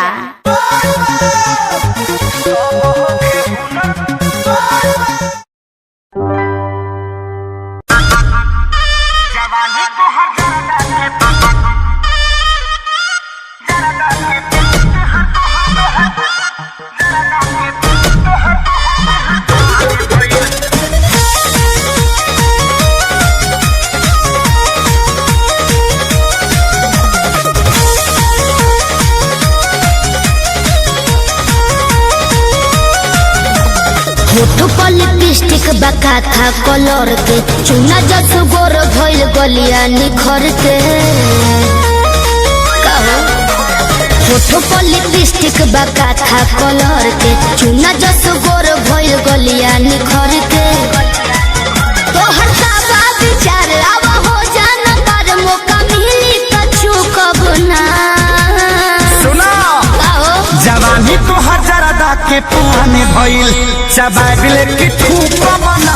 लिपस्टिक बका था कलर के चुना जस गोर भइल गलिया निखर के होठो पर लिपस्टिक बका था कलर के चुना जस गोर भइल गलिया निखर के तोहर साबा विचार आवा हो जाना पर मौका मिली कछु कब ना सुना जवानी तो हजारदा के पुराने भइल चबाबिल की ठूक बना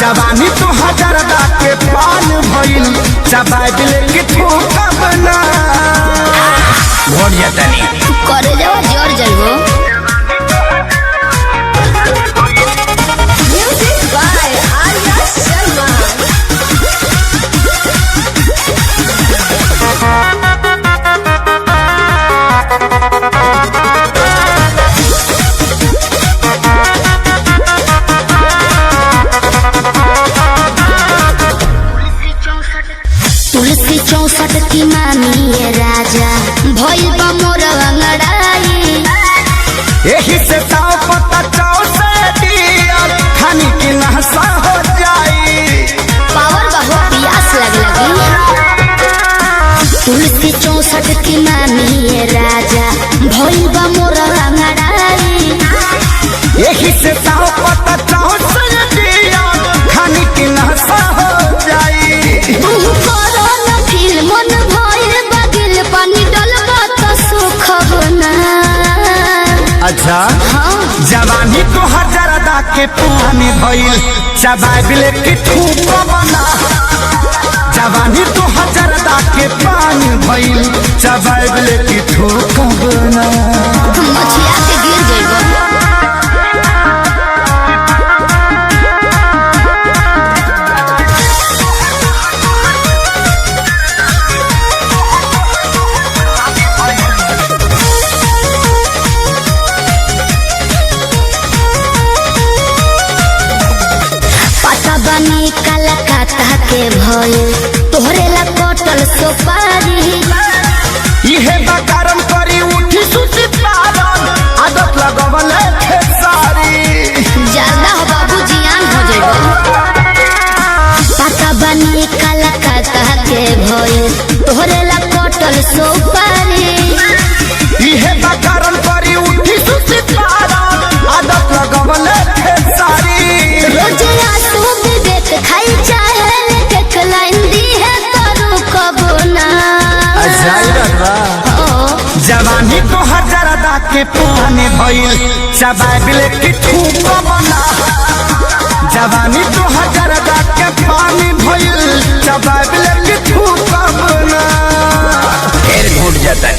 जवानी तो हजारदा के पान भइल चबाबिल की ठूक बना भोरिया तनी करे जाओ जोर जाइबो यही से चाहो पता चाहो सर दिया खानी की नशा हो जाई तू करो न फील मन भइल बगिल पानी डलबा त सुख बना। अच्छा हाँ जवानी तो हजारदा के पानी भइल चबाइल की थूक बना जवानी तो हजारदा के पानी भइल चबाइल की थूक बना मछिया के गिर जइबो। बनी कलकत्ता के भइल तोहरे ला कटल सुपारी इहे बकारम करी उठी सुती पालन आदत लगवल खेसारी ज्यादा हो बाबू जियान हो जइबो। पता बनी कलकत्ता के भइल तोहरे ला कटल सुपारी इहे बकारम करी उठी सुती पालन आदत लगवल खेसारी रोज आंसू विवेक खाई चाहे देख लाइन दी है तरू कबो ना। जवानी तो हजारदा के पानी भइल चबाइल की थूक बना जवानी तो हजारदा के पानी भइल चबाइल की थूक बना फिर घुट जाता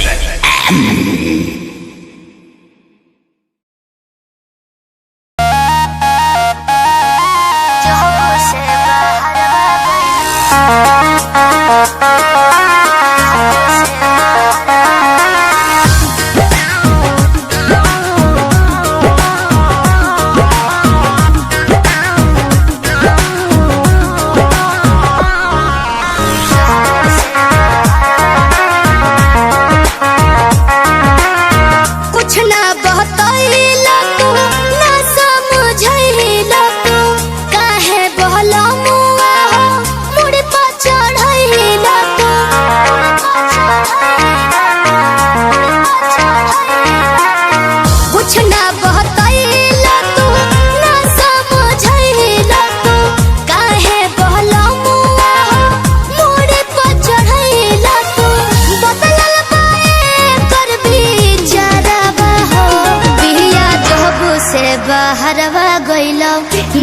हरवा गइलो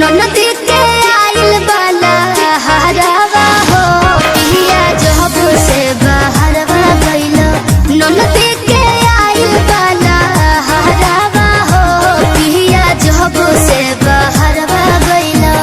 ननद के आइल बाला हरवा हो पिया जब से बहरवा गइलो ननद के आइल बाला हरवा हो पिया जब से बहरवा गइलो।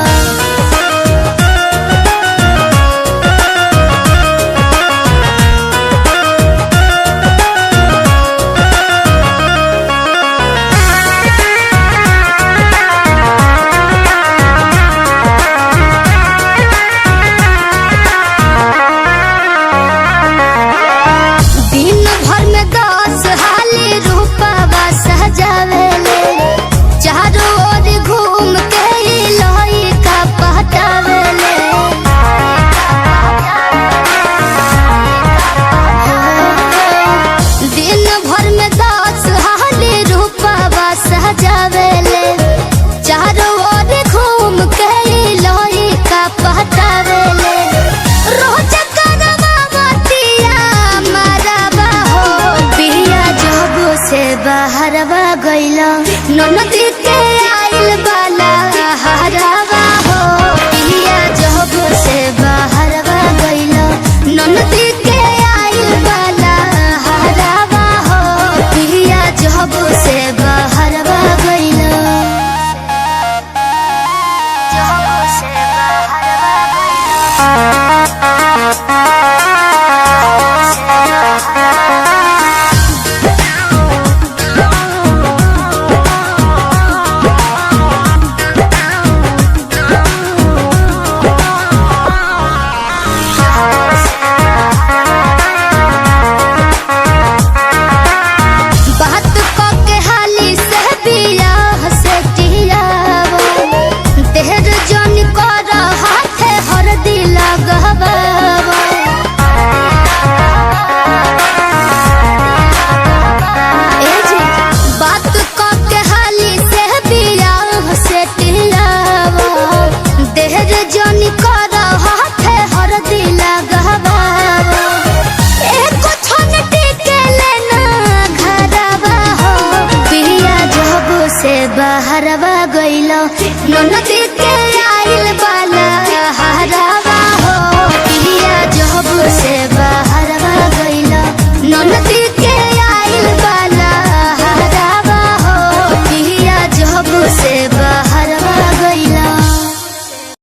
ननदी के